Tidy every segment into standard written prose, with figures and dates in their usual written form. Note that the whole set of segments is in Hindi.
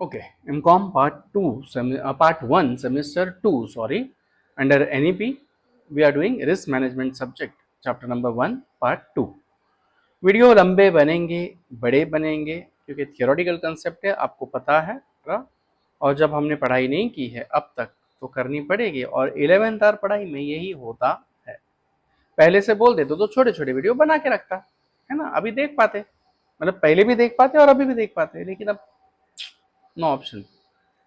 Okay, MCOM Part 1, Semester 2, sorry. Under NEP, we are doing Risk Management subject, Chapter number 1, Part 2. Video लंबे बनेंगे, बड़े बनेंगे, क्योंकि थियोरेटिकल कंसेप्ट है, आपको पता है ना? और जब हमने पढ़ाई नहीं की है अब तक तो करनी पड़ेगी, और 11th आर पढ़ाई में यही होता है। पहले से बोल देते तो छोटे छोटे वीडियो बना के रखता है ना, अभी देख पाते, मतलब पहले भी देख पाते और अभी भी देख पाते, लेकिन अब नो ऑप्शन।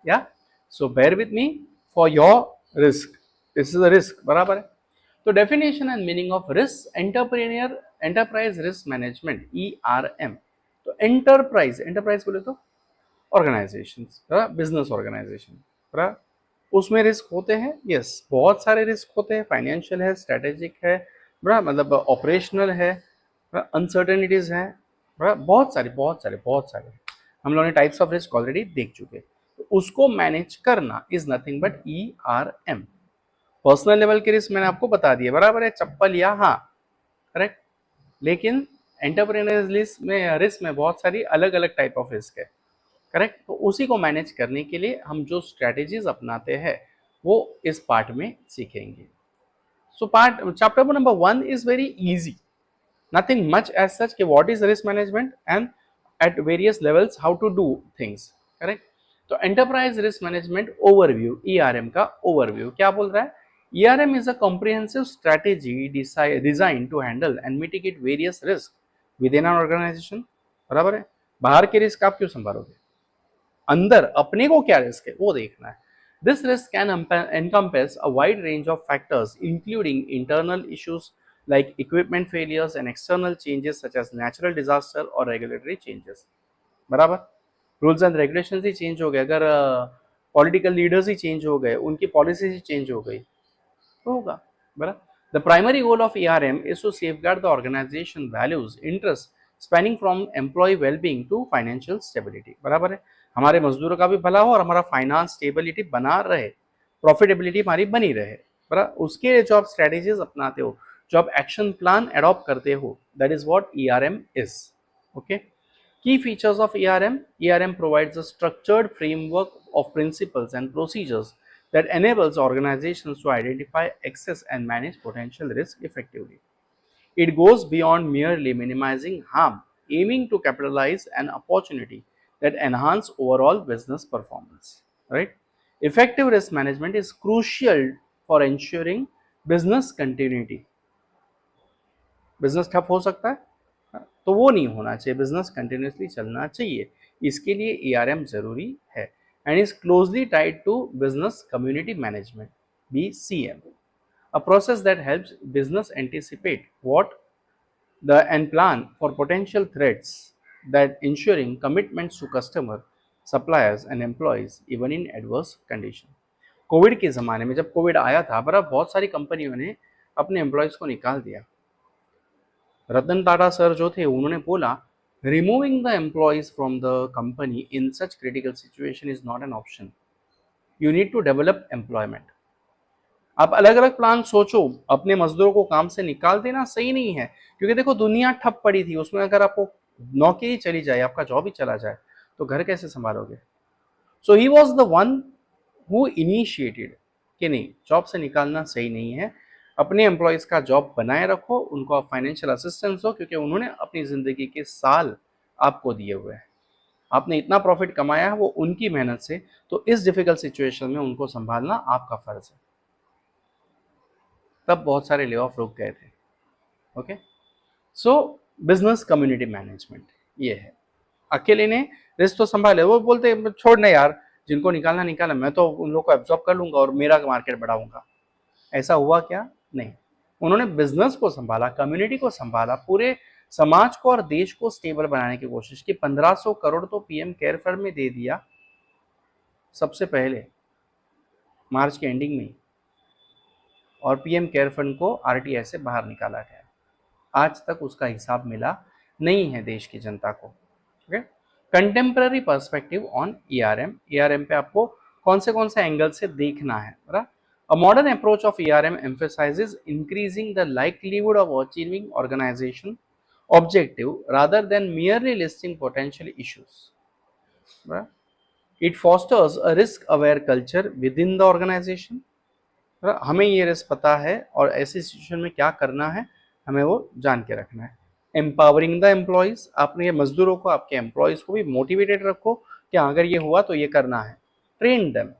या so bear with me for your risk, this is a risk, बराबर है। तो definition and meaning of risk, enterprise risk management, ERM। तो एंटरप्राइज, एंटरप्राइज बोले तो ऑर्गेनाइजेशन, बिजनेस ऑर्गेनाइजेशन, उसमें रिस्क होते हैं, यस बहुत सारे रिस्क होते हैं, फाइनेंशियल है, स्ट्रेटेजिक है, बड़ा मतलब ऑपरेशनल है, अनसर्टेनिटीज है, बड़ा बहुत सारे हम लोगों ने टाइप्स ऑफ रिस्क ऑलरेडी देख चुके हैं। तो उसको मैनेज करना is nothing but ERM। Personal level के रिस्क मैंने आपको बता दिया, बराबर है, चप्पल या हाँ, करेक्ट। लेकिन एंटरप्रेन्योर्स रिस्क में बहुत सारी अलग अलग टाइप ऑफ रिस्क है, करेक्ट। तो उसी को मैनेज करने के लिए हम जो स्ट्रेटेजीज अपनाते हैं वो इस पार्ट में सीखेंगे। सो chapter number 1 is very easy, nothing much as such कि what is risk management and at various levels how to do things, correct। तो enterprise risk management overview, ERM का overview क्या बोल रहा है? ERM is a comprehensive strategy designed to handle and mitigate various risks within an organization, बराबर है। बाहर के रिस्क आप क्यों संभालोगे, अंदर अपने को क्या रिस्क है वो देखना है। This risk can encompass a wide range of factors, including internal issues like equipment failures and external changes such as natural disaster or regulatory changes, बराबर। Rules and regulation he change हो गए, अगर पॉलिटिकल लीडर्स ही चेंज हो गए, उनकी पॉलिसी ही चेंज हो गई तो होगा, बराबर। The primary goal of ERM is to safeguard the organisation values interest spanning from employee wellbeing to financial stability, बराबर है। हमारे मजदूरों का भी भला हो और हमारा फाइनेंस स्टेबिलिटी बना रहे, प्रॉफिटेबिलिटी हमारी बनी रहे, बराबर। उसके लिए जो आप स्ट्रेटेजीज अपनाते हो, जो आप एक्शन प्लान एडॉप्ट करते हो, that is what ERM is, okay. Key features of ERM: ERM provides a structured framework of principles and procedures that enables organizations to identify, assess, and manage potential risk effectively. It goes beyond merely minimizing harm, aiming to capitalize an opportunity that enhance overall business performance. Right? Effective risk management is crucial for ensuring business continuity. Business ठप हो सकता है, तो वो नहीं होना चाहिए, बिजनेस कंटिन्यूसली चलना चाहिए, इसके लिए ERM जरूरी है and is closely tied to business community management, BCM, a process that helps business anticipate what the and plan for potential threats that ensuring commitments to customer, suppliers and employees even in adverse condition। Covid के ज़माने में जब कोविड आया था, बड़ा बहुत सारी कंपनियों ने अपने एम्प्लॉयज़ को निकाल दिया। रतन टाटा सर जो थे उन्होंने बोला, removing the employees from the company in such critical situation is not an option, you need to develop employment. आप अलग अलग प्लान सोचो, अपने मजदूरों को काम से निकाल देना सही नहीं है, क्योंकि देखो दुनिया ठप पड़ी थी, उसमें अगर आपको नौकरी चली जाए, आपका जॉब ही चला जाए, तो घर कैसे संभालोगे। So he was the one who initiated कि नहीं, जॉब से निकालना सही नहीं है, अपने एम्प्लॉयज़ का जॉब बनाए रखो, उनको आप फाइनेंशियल असिस्टेंस हो, क्योंकि उन्होंने अपनी ज़िंदगी के साल आपको दिए हुए हैं, आपने इतना प्रॉफिट कमाया है वो उनकी मेहनत से, तो इस डिफिकल्ट सिचुएशन में उनको संभालना आपका फर्ज है। तब बहुत सारे ले ऑफ रुक गए थे, ओके। सो बिजनेस कम्युनिटी मैनेजमेंट ये है, अकेले ने रिस्क तो संभाले, वो बोलते छोड़ना यार, जिनको निकालना निकाला, मैं तो उन लोगों को एब्जॉर्ब कर लूंगा और मेरा मार्केट बढ़ाऊंगा। ऐसा हुआ क्या? नहीं, उन्होंने बिजनेस को संभाला, कम्युनिटी को संभाला, पूरे समाज को और देश को स्टेबल बनाने की कोशिश की। 1500 करोड़ तो PM केयर फंड में दे दिया सबसे पहले मार्च के एंडिंग में, और PM केयर फंड को RTI से बाहर निकाला गया, आज तक उसका हिसाब मिला नहीं है देश की जनता को, okay. Contemporary perspective on ERM पे आपको कौन से एंगल से देखना है, बराबर। A modern approach of ERM emphasizes increasing the likelihood of achieving organization objective rather than merely listing potential issues, right? It fosters a risk aware culture within the organisation. हमें ये रिस्क पता है और ऐसी सिचुएशन में क्या करना है हमें वो जान के रखना है। एम्पावरिंग द एम्प्लॉयज, आपने ये मजदूरों को, आपके एम्प्लॉयज को भी मोटिवेटेड रखो कि अगर ये हुआ तो ये करना है। Train them,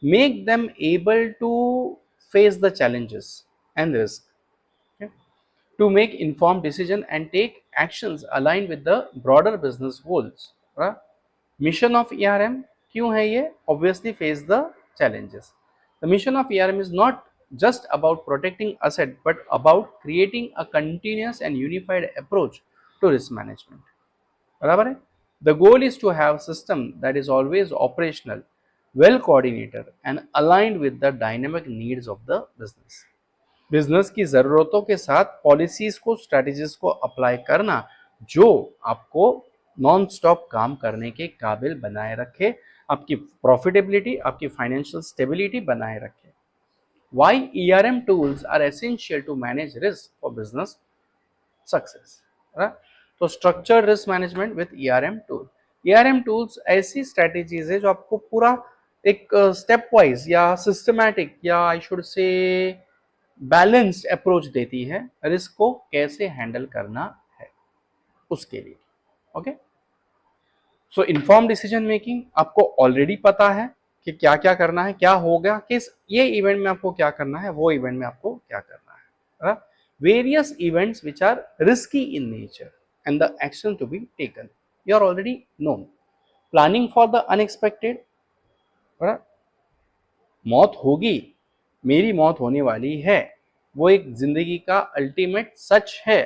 make them able to face the challenges and risk, to make informed decision and take actions aligned with the broader business goals. right? Mission of ERM क्यों है ये? Obviously face the challenges. The mission of ERM is not just about protecting asset but about creating a continuous and unified approach to risk management. बराबर है? The goal is to have system that is always operational, well coordinated and aligned with the dynamic needs of the business. Business की ज़रूरतों के साथ पॉलिसीज को, स्ट्रेटजीज को अप्लाई करना जो आपको नॉन स्टॉप काम करने के काबिल बनाए रखे, आपकी प्रॉफिटेबिलिटी, आपकी फाइनेंशियल स्टेबिलिटी बनाए रखे। Why ERM tools are essential to manage risk for business success. तो structured risk management with ERM tool. ERM tools ऐसी स्ट्रेटेजीज है जो आपको पूरा एक स्टेप वाइज या सिस्टमैटिक या I should say balanced approach देती है रिस्क को कैसे हैंडल करना है उसके लिए। ओके, सो इन्फॉर्म डिसीजन मेकिंग, आपको ऑलरेडी पता है कि क्या क्या करना है, क्या होगा, किस ये इवेंट में आपको क्या करना है, वो इवेंट में आपको क्या करना है। Various events which are risky in nature and the action to be taken you are already known. Planning for the unexpected, मौत होगी, मेरी मौत होने वाली है, वो एक जिंदगी का अल्टीमेट सच है,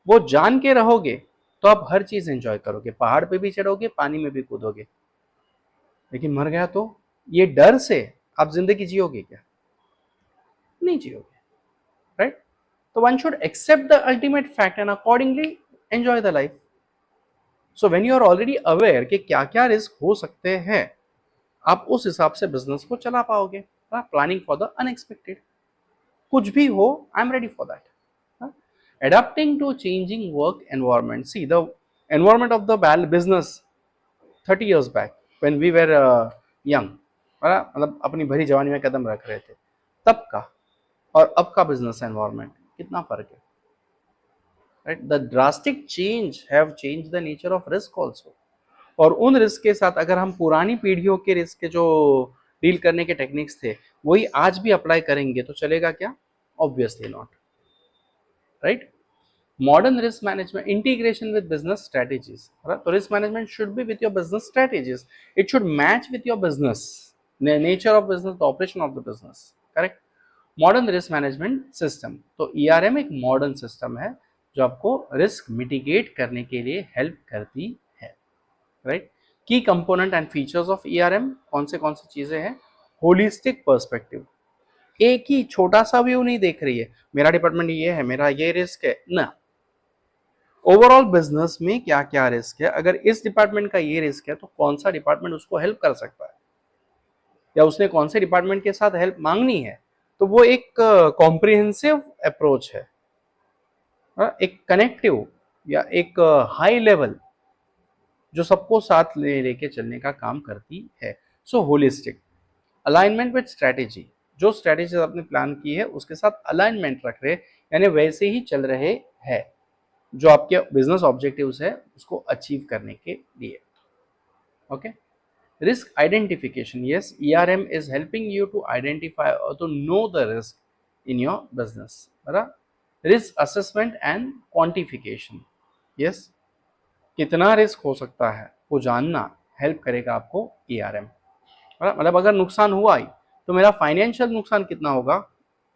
वो जान के रहोगे तो आप हर चीज एंजॉय करोगे, पहाड़ पे भी चढ़ोगे, पानी में भी कूदोगे। लेकिन मर गया तो ये डर से आप जिंदगी जियोगे क्या? नहीं जियोगे, राइट? तो one should accept the ultimate fact and accordingly enjoy the life. So when you are already aware कि क्या क्या रिस्क हो सकते हैं, आप उस हिसाब से बिजनेस को चला पाओगे। प्लानिंग फॉर द अनएक्सपेक्टेड, कुछ भी हो, I am ready for that. Adapting to changing work environment. See, the environment of the business 30 years back when we were young, मतलब अपनी भरी जवानी में कदम रख रहे थे, तब का और अब का बिजनेस एनवायरनमेंट कितना फर्क है, right? The drastic change have change the nature of risk also. और उन रिस्क के साथ अगर हम पुरानी पीढ़ियों के रिस्क के जो डील करने के टेक्निक्स थे वही आज भी अप्लाई करेंगे तो चलेगा क्या? Obviously not, right? Modern risk management integration with business strategies. Right? So risk management should be with your business strategies. It should match with your business, the nature of business, the operation of the business. Correct? Modern risk management system. तो ERM एक modern system है जो आपको risk mitigate करने के लिए help करती है, right? Key component and features of ERM कौन सी चीजें हैं? Holistic perspective. एक ही छोटा सा व्यू नहीं देख रही है, मेरा डिपार्टमेंट ये है, मेरा ये रिस्क है ना। ओवरऑल बिजनेस में क्या क्या रिस्क है, अगर इस डिपार्टमेंट का ये रिस्क है तो कौन सा डिपार्टमेंट उसको हेल्प कर सकता है, या उसने कौन से डिपार्टमेंट के साथ हेल्प मांगनी है। तो वो एक कॉम्प्रिहेंसिव अप्रोच है, एक कनेक्टिव या एक हाई लेवल जो सबको साथ लेके चलने का काम करती है। सो होलिस्टिक अलाइनमेंट विद स्ट्रेटेजी, जो स्ट्रेटेजी आपने प्लान की है उसके साथ अलाइनमेंट रख रहे, यानी वैसे ही चल रहे हैं जो आपके बिजनेस ऑब्जेक्टिव्स है उसको अचीव करने के लिए। Okay, risk identification, yes, ERM is helping you to identify और to know the risk in your business. Risk assessment and quantification, yes, कितना रिस्क हो सकता है वो जानना हेल्प करेगा आपको ERM। मतलब अगर नुकसान हुआ ही तो मेरा फाइनेंशियल नुकसान कितना होगा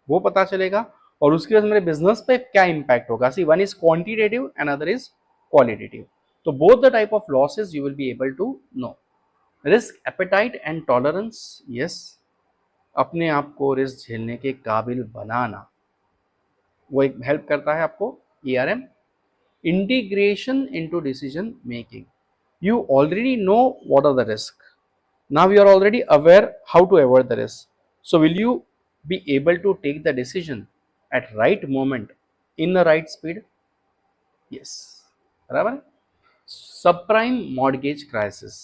वो पता चलेगा, और उसके बाद मेरे बिजनेस पे क्या इंपैक्ट होगा। See, one is quantitative and other is qualitative, तो both the type of losses you will be able to know. Risk appetite and tolerance, yes, अपने आप को रिस्क झेलने के काबिल बनाना, वो एक हेल्प करता है आपको ERM। Integration into decision making, you already know what are the risk. Now you are already aware how to avoid the risk. So will you be able to take the decision at right moment in the right speed? Yes. बराबर? Subprime mortgage crisis.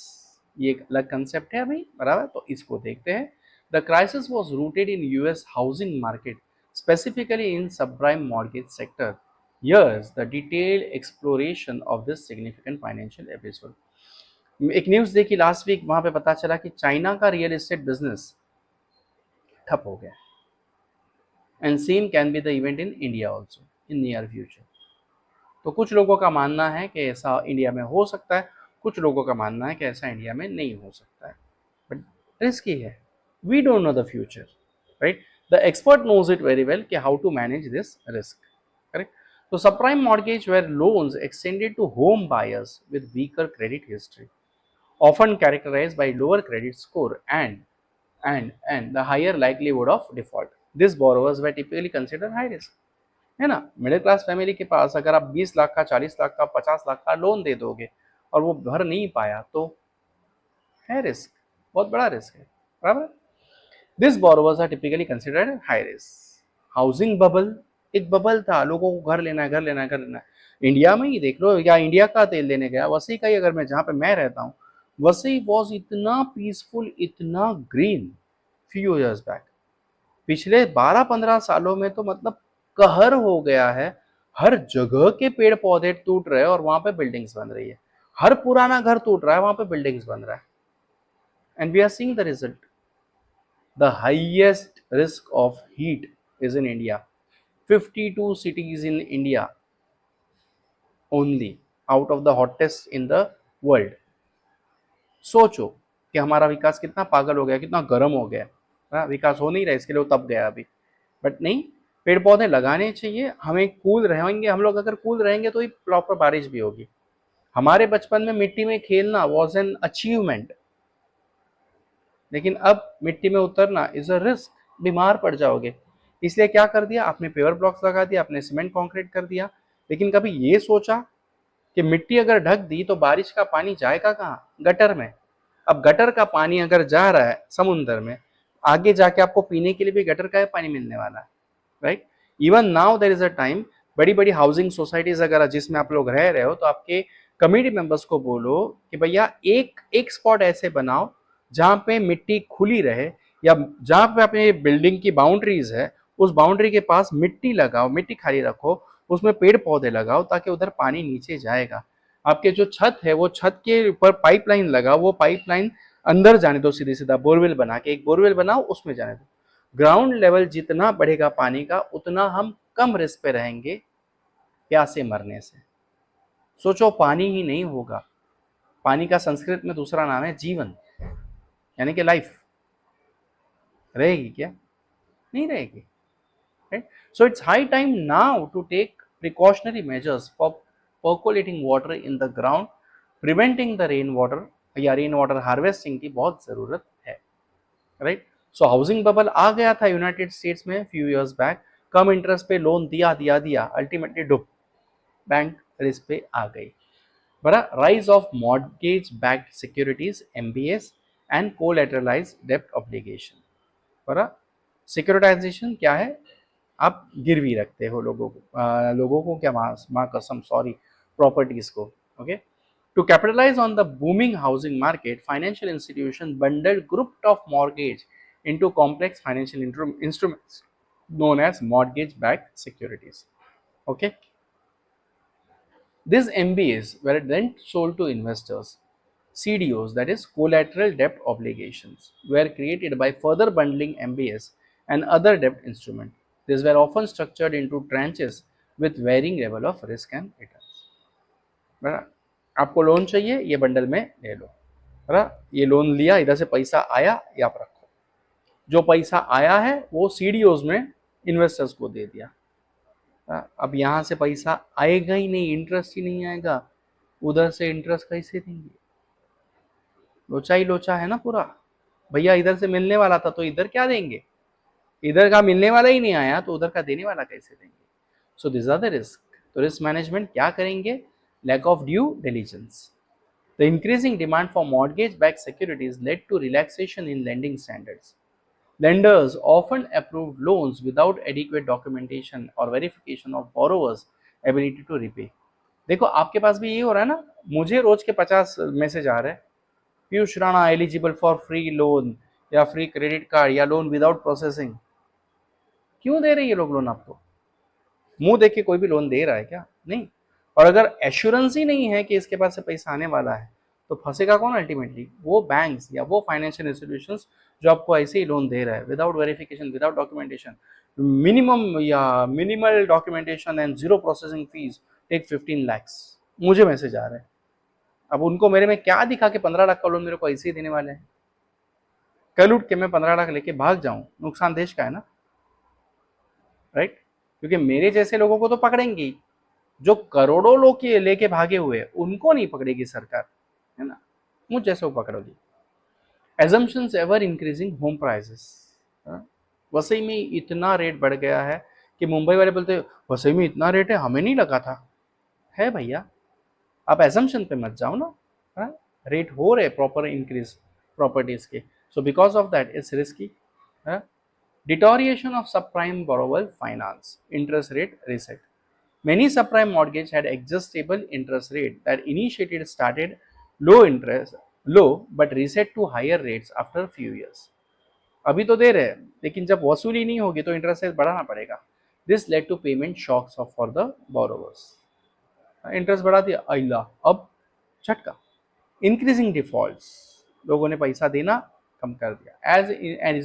ये एक अलग कंसेप्ट है अभी, बराबर। तो इसको देखते हैं। The crisis was rooted in US housing market, specifically in subprime mortgage sector. Here's the detailed exploration of this significant financial episode. एक न्यूज़ देखी लास्ट वीक, वहां पे पता चला कि चाइना का रियल एस्टेट बिजनेस ठप हो गया, and same can be the event in India also in near future. तो कुछ लोगों का मानना है कि ऐसा इंडिया में हो सकता है, कुछ लोगों का मानना है कि ऐसा इंडिया में नहीं हो सकता है, बट रिस्की है। We don't know the future, right. The expert knows it very well कि how to manage this risk, correct. So subprime mortgage were loans extended to home buyers with weaker credit history, often characterized by lower credit score and the higher likelihood of default. These borrowers were typically considered high risk. है ना, मिडिल क्लास फैमिली के पास अगर आप 20 लाख का, 40 लाख का, 50 लाख का लोन दे दोगे और वो भर नहीं पाया तो है रिस्क, बहुत बड़ा रिस्क है, बराबर। This borrowers are typically considered high risk. Housing bubble, एक बबल था, लोगों को घर लेना है, घर लेना है, घर लेना है। इंडिया में ही देख लो, या इंडिया का तेल लेने गया, वसई का ही अगर मैं, जहाँ पे मैं रहता हूँ, वसई वॉज इतना पीसफुल, इतना ग्रीन फ्यू ईयर्स बैक। पिछले 12-15 सालों में तो मतलब कहर हो गया है। हर जगह के पेड़ पौधे टूट रहे हैं और वहां पे बिल्डिंग्स बन रही है। हर पुराना घर टूट रहा है, वहां पे बिल्डिंग्स बन रहा है, and we are seeing the result. The highest risk of heat is in India. 52 cities in India only out of the hottest in the world. सोचो कि हमारा विकास कितना पागल हो गया, कितना गर्म हो गया। विकास हो नहीं रहा, इसके लिए वो तप गया अभी, बट नहीं, पेड़ पौधे लगाने चाहिए। हमें कूल रहेंगे हम लोग, अगर कूल रहेंगे तो ही प्रॉपर बारिश भी होगी। हमारे बचपन में मिट्टी में खेलना वॉज एन अचीवमेंट, लेकिन अब मिट्टी में उतरना इज अ रिस्क, बीमार पड़ जाओगे। इसलिए क्या कर दिया आपने, पेवर ब्लॉक्स लगा दिया, आपने सीमेंट कंक्रीट कर दिया। लेकिन कभी ये सोचा कि मिट्टी अगर ढक दी तो बारिश का पानी जाएगा कहाँ, गटर में। अब गटर का पानी अगर जा रहा है समुद्र में, आगे जाके आपको पीने के लिए भी गटर का पानी मिलने वाला है, right. Even now there is a time, बड़ी बड़ी हाउसिंग सोसाइटीज अगर जिसमें आप लोग रह रहे हो, तो आपके कम्युनिटी मेंबर्स को बोलो कि भैया एक एक स्पॉट ऐसे बनाओ जहाँ पे मिट्टी खुली रहे, या जहाँ पे अपने बिल्डिंग की बाउंड्रीज है उस बाउंड्री के पास मिट्टी लगाओ, मिट्टी खाली रखो, उसमें पेड़ पौधे लगाओ, ताकि उधर पानी नीचे जाएगा। आपके जो छत है वो छत के ऊपर पाइपलाइन लगाओ, वो पाइपलाइन अंदर जाने दो, सीधे सीधा बोरवेल बना के, एक बोरवेल बनाओ, उसमें जाने दो। ग्राउंड लेवल जितना बढ़ेगा पानी का, उतना हम कम रिस्क पे रहेंगे प्यासे मरने से। सोचो, पानी ही नहीं होगा, पानी का संस्कृत में दूसरा नाम है जीवन, यानी कि लाइफ। रहेगी क्या, नहीं रहेगी, right. So it's high time now to take precautionary measures for percolating water in the ground, preventing the rain water या रेन वाटर हार्वेस्टिंग की बहुत जरूरत है, राइट। सो हाउसिंग बबल आ गया था यूनाइटेड स्टेट्स में फ्यू इयर्स बैक, कम इंटरेस्ट पे लोन दिया दिया दिया, अल्टीमेटली डुब, बैंक रिस्क पे आ गई, बड़ा। Rise of mortgage backed securities MBS and collateralised डेब्ट ऑब्लिगेशन, बड़ा। सिक्योरिटाइजेशन क्या है, आप गिरवी रखते हो लोगों को क्या, माँ कसम सॉरी, प्रॉपर्टीज को, okay. To capitalize on the booming housing market, financial institutions bundled group of mortgage into complex financial instruments known as mortgage-backed securities. Okay. These MBAs were then sold to investors. CDOs, that is collateral debt obligations, were created by further bundling MBS and other debt instruments. These were often structured into tranches with varying level of risk and returns. बड़ा, आपको लोन चाहिए, ये बंडल में ले लो, बड़ा। ये लोन लिया, इधर से पैसा आया, ये आप रखो। जो पैसा आया है वो सीडीओज में इन्वेस्टर्स को दे दिया। अब यहाँ से पैसा आएगा ही नहीं, इंटरेस्ट ही नहीं आएगा, उधर से इंटरेस्ट कैसे देंगे, लोचा ही लोचा है ना पूरा। भैया इधर से मिलने वाला था तो इधर क्या देंगे, इधर का मिलने वाला ही नहीं आया तो उधर का देने वाला कैसे देंगे। So this are the risk. तो रिस्क मैनेजमेंट क्या करेंगे, lack of due diligence. The increasing demand for mortgage-backed securities led to relaxation in lending standards. Lenders often approved loans without adequate documentation or verification of borrowers' ability to repay. देखो आपके पास भी ये हो रहा है ना, मुझे रोज के 50 मैसेज आ रहे हैं, Piyush Rana eligible for free loan या फ्री क्रेडिट कार्ड या लोन विदाउट प्रोसेसिंग। क्यों दे रहे हैं ये लोग लोन आपको? मुंह देख के कोई भी लोन दे रहा है क्या? नहीं। और अगर एश्योरेंस ही नहीं है कि इसके पास से पैसा आने वाला है तो फंसेगा कौन अल्टीमेटली? वो बैंक्स या वो फाइनेंशियल इंस्टीट्यूशंस जो आपको ऐसे ही लोन दे रहा है without verification, without documentation, minimum या minimal documentation and zero processing fees, take 15 lakhs। मुझे मैसेज आ रहा है। अब उनको मेरे में क्या दिखा कि 15 लाख का लोन मेरे को ऐसे ही देने वाले हैं? कल उठ के मैं 15 लाख लेके भाग जाऊं, नुकसान देश का है ना, राइट? क्योंकि मेरे जैसे लोगों को तो पकड़ेंगे ही, जो करोड़ों लोग के लेके भागे हुए उनको नहीं पकड़ेगी सरकार, है ना? मुझ जैसे को पकड़ोगी। Assumptions ever increasing home prices. Vasai में इतना रेट बढ़ गया है कि मुंबई वाले बोलते वसई में इतना रेट है, हमें नहीं लगा था। है भैया, आप एजम्पशन पे मत जाओ ना। रेट हो रहे प्रॉपर इंक्रीज प्रॉपर्टीज के, so because of that it's risky. Deterioration of subprime borrower finance, interest rate reset. Many subprime mortgage had adjustable interest rate that initiated started low but reset to higher rates after few years. अभी तो दे रहे हैं लेकिन जब वसूली नहीं होगी तो इंटरेस्ट रेट बढ़ाना पड़ेगा। This led to payment shocks of for the borrowers. Interest बढ़ा दिया, अल्लाह, अब झटका। इंक्रीजिंग डिफॉल्ट्स, लोगों ने पैसा देना कम कर दिया। As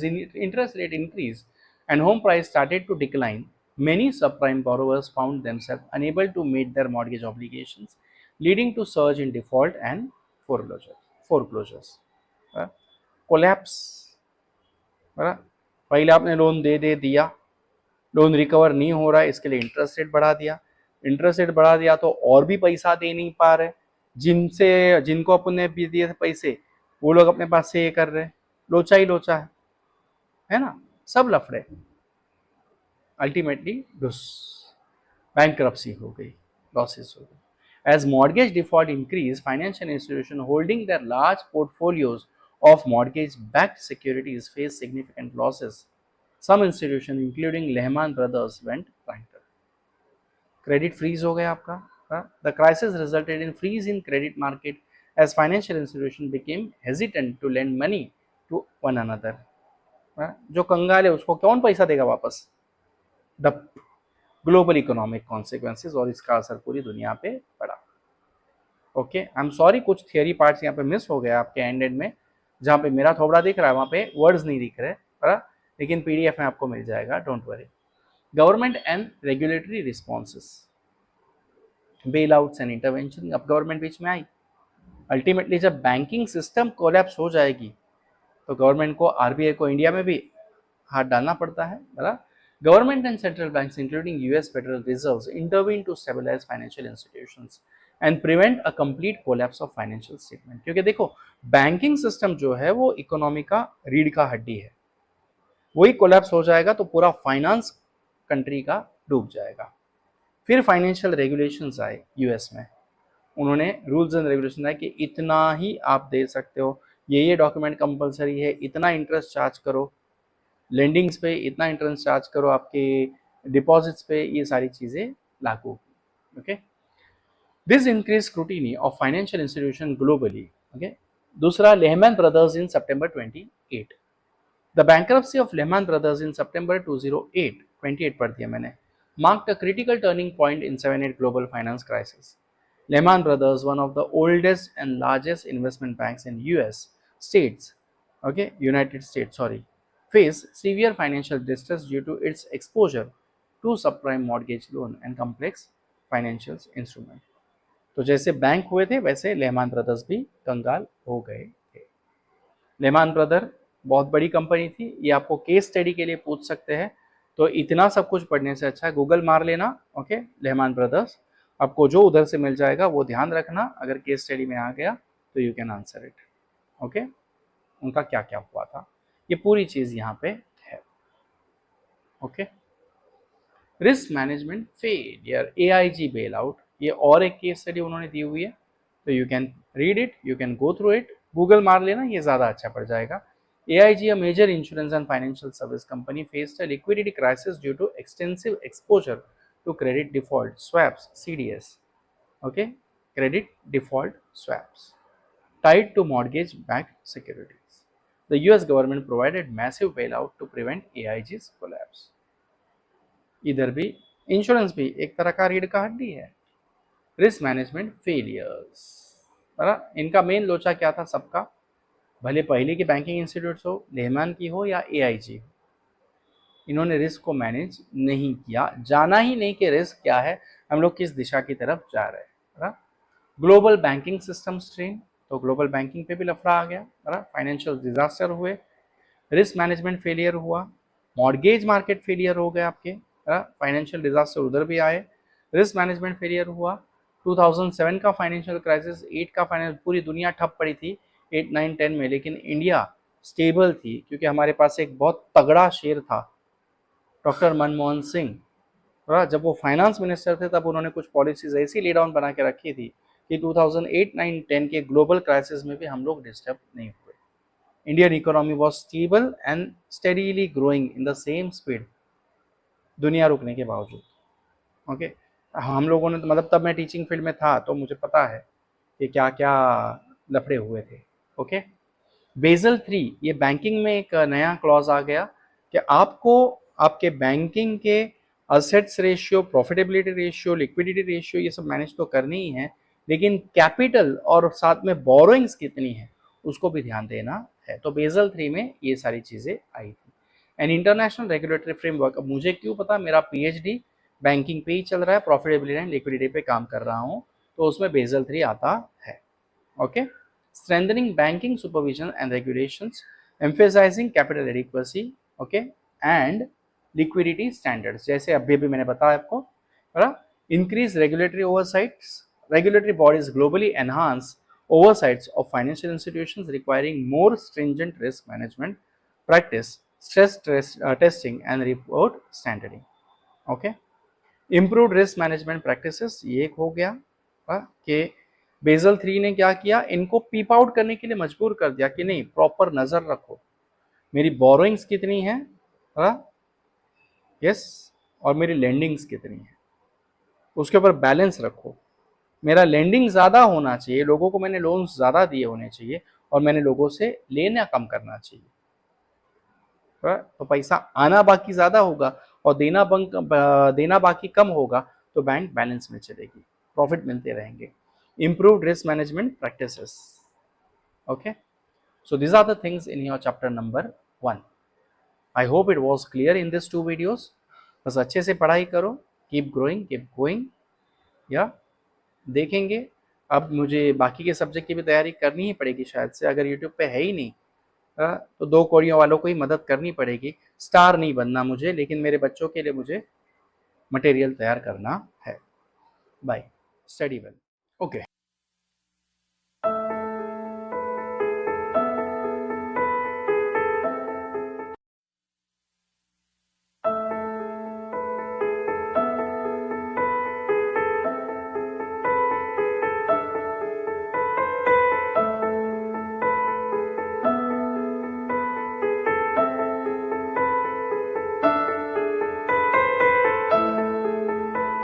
interest rate increase and home price started to decline, many subprime borrowers found themselves unable to meet their mortgage obligations, leading to surge in default and foreclosures. Collapse, पहले आपने लोन दे दिया, लोन रिकवर नहीं हो रहा है, इसके लिए इंटरेस्ट रेट बढ़ा दिया। इंटरेस्ट रेट बढ़ा दिया तो और भी पैसा दे नहीं पा रहे, जिनको अपने भी दिए थे पैसे वो लोग अपने पास से ये कर रहे, लोचा ही लोचा है ना, सब लफड़े। अल्टीमेटली बैंकरप्सी हो गई, लॉसेस हो गई। As mortgage default increase, financial institution holding their large portfolios of mortgage-backed securities face significant losses. Some institutions, including Lehman Brothers, went bankrupt. Credit freeze हो गया आपका। The crisis resulted in freeze in credit market as financial institutions became hesitant to lend money to one another. जो कंगाल है उसको कौन पैसा देगा वापस? The global economic consequences, और इसका असर पूरी दुनिया पे पड़ा। ओके, आई एम सॉरी, कुछ थियरी पार्ट्स यहाँ पे मिस हो गया आपके एंडेड में, जहाँ पे मेरा थोबड़ा दिख रहा है वहाँ पे वर्ड्स नहीं दिख रहे, लेकिन पीडीएफ में आपको मिल जाएगा, don't worry. Government and regulatory responses, bail outs and intervention, अब गवर्नमेंट बीच में आई। अल्टीमेटली जब बैंकिंग सिस्टम कोलैप्स हो जाएगी तो गवर्नमेंट को, आरबीआई को इंडिया में भी हाथ डालना पड़ता है, government and central banks including US federal reserves intervene to stabilise financial institutions and prevent a complete collapse of financial statement. क्योंकि देखो, बैंकिंग सिस्टम जो है वो इकोनॉमी का रीढ़ का हड्डी है, वही कोलैप्स हो जाएगा तो पूरा फाइनेंस कंट्री का डूब जाएगा। फिर फाइनेंशियल रेगुलेशंस आए यूएस में, उन्होंने रूल्स एंड रेगुलेशन आए कि इतना ही आप दे सकते हो, ये डॉक्यूमेंट कंपलसरी है, इतना इंटरेस्ट चार्ज करो, लेंडिंग्स पे इतना इंटरेस्ट चार्ज करो, आपके डिपॉजिट्स पे ये सारी चीज़ें लागू। Okay, this increase scrutiny of financial institution globally. Okay, दूसरा, लेहमैन ब्रदर्स इन सितंबर 28। The bankruptcy of Lehman Brothers in सितंबर 28 पढ़ दिया मैंने, marked a critical turning point in 7-8 global finance crisis. Lehman Brothers, one of the oldest and largest investment banks in United States, faced severe financial distress due to its exposure to subprime mortgage loan and complex financial instrument. तो जैसे बैंक हुए थे वैसे लेहमान ब्रदर्स भी कंगाल हो गए थे। लेहमान ब्रदर बहुत बड़ी कंपनी थी, ये आपको केस स्टडी के लिए पूछ सकते हैं, तो इतना सब कुछ पढ़ने से अच्छा है गूगल मार लेना। ओके, लेहमान ब्रदर्स, आपको जो उधर से मिल जाएगा वो ध्यान रखना, अगर केस स्टडी में आ गया तो you can answer it. Okay, उनका क्या क्या हुआ था ये पूरी चीज यहाँ पे है। Okay, risk management failure, AIG bail out, ये और एक केस स्टडी उन्होंने दी हुई है, तो you can read it, you can go through it, Google मार लेना, ये ज़्यादा अच्छा पड़ जाएगा। AIG, a major insurance and financial service company, faced a liquidity crisis due to extensive exposure to credit default swaps, CDS. Okay, credit default swaps. tied to mortgage-backed securities. The US government provided massive bailout to prevent AIG's collapse. इधर भी इंश्योरेंस भी एक तरह का रीढ़ का हड्डी है. रिस्क मैनेजमेंट फेलियर्स, इनका मेन लोचा क्या था सबका, भले पहले की बैंकिंग इंस्टीट्यूट्स हो, लेहमैन की हो या AIG हो, इन्होंने रिस्क को मैनेज नहीं किया, जाना ही नहीं कि रिस्क क्या है, हम लोग किस दिशा की तरफ जा रहे हैं. ग्लोबल बैंकिंग सिस्टम स्ट्रेन, तो ग्लोबल बैंकिंग पे भी लफड़ा आ गया. फाइनेंशियल डिजास्टर हुए, रिस्क मैनेजमेंट फेलियर हुआ, मॉर्गेज मार्केट फेलियर हो गए आपके, फाइनेंशियल डिजास्टर उधर भी आए, रिस्क मैनेजमेंट फेलियर हुआ. 2007 का फाइनेंशियल क्राइसिस, 8 का फाइनेंस, पूरी दुनिया ठप पड़ी थी 8, 9, 10 में, लेकिन इंडिया स्टेबल थी क्योंकि हमारे पास एक बहुत तगड़ा शेर था, डॉक्टर मनमोहन सिंह. जब वो फाइनेंस मिनिस्टर थे तब उन्होंने कुछ पॉलिसीज ऐसी ले डाउन बना के रखी थी कि 2008, 9, 10 के ग्लोबल क्राइसिस में भी हम लोग डिस्टर्ब नहीं हुए. Indian economy was stable and steadily growing in the same speed, दुनिया रुकने के बावजूद. ओके, हम लोगों ने, मतलब तब मैं टीचिंग फील्ड में था तो मुझे पता है कि क्या क्या लफड़े हुए थे. ओके, बेसल 3, ये बैंकिंग में एक नया क्लॉज आ गया कि आपको आपके बैंकिंग के assets ratio, profitability ratio, liquidity ratio, ये सब मैनेज तो करनी ही है, लेकिन कैपिटल और साथ में बोरोइंग्स कितनी है उसको भी ध्यान देना है. तो बेसल 3 में ये सारी चीजें आई थी. एंड इंटरनेशनल रेगुलेटरी फ्रेमवर्क, अब मुझे क्यों पता, मेरा PhD बैंकिंग पे ही चल रहा है, प्रॉफिटेबिलिटी एंड लिक्विडिटी पे काम कर रहा हूँ, तो उसमें बेसल 3 आता है. Okay, strengthening banking supervision and regulations, emphasizing capital adequacy, okay, and liquidity standards, जैसे अभी भी मैंने बताया आपको. Increase regulatory oversights, regulatory bodies globally enhance oversights of financial institutions requiring more stringent risk management practice, stress testing and report standarding. Okay, improved risk management practices, ये एक हो गया कि बेसल 3 ने क्या किया, इनको पीप आउट करने के लिए मजबूर कर दिया कि नहीं, प्रॉपर नजर रखो मेरी बोरोइंग्स कितनी है, यस, और मेरी लेंडिंग्स कितनी है, उसके ऊपर बैलेंस रखो. मेरा लेंडिंग ज़्यादा होना चाहिए, लोगों को मैंने लोन्स ज़्यादा दिए होने चाहिए और मैंने लोगों से लेना कम करना चाहिए. तो पैसा आना बाकी ज़्यादा होगा और देना बाकी कम होगा, तो बैंक बैलेंस में चलेगी, प्रॉफिट मिलते रहेंगे. Improved risk management practices. Okay, so this are the things in your chapter number 1. I hope it was clear in this 2 videos. बस अच्छे से पढ़ाई करो, कीप ग्रोइंग, कीप गोइंग. या देखेंगे, अब मुझे बाकी के सब्जेक्ट की भी तैयारी करनी ही पड़ेगी शायद से, अगर यूट्यूब पे है ही नहीं तो 2 कौड़ियों वालों को ही मदद करनी पड़ेगी. स्टार नहीं बनना मुझे, लेकिन मेरे बच्चों के लिए मुझे मटेरियल तैयार करना है. Bye, study well. ओके.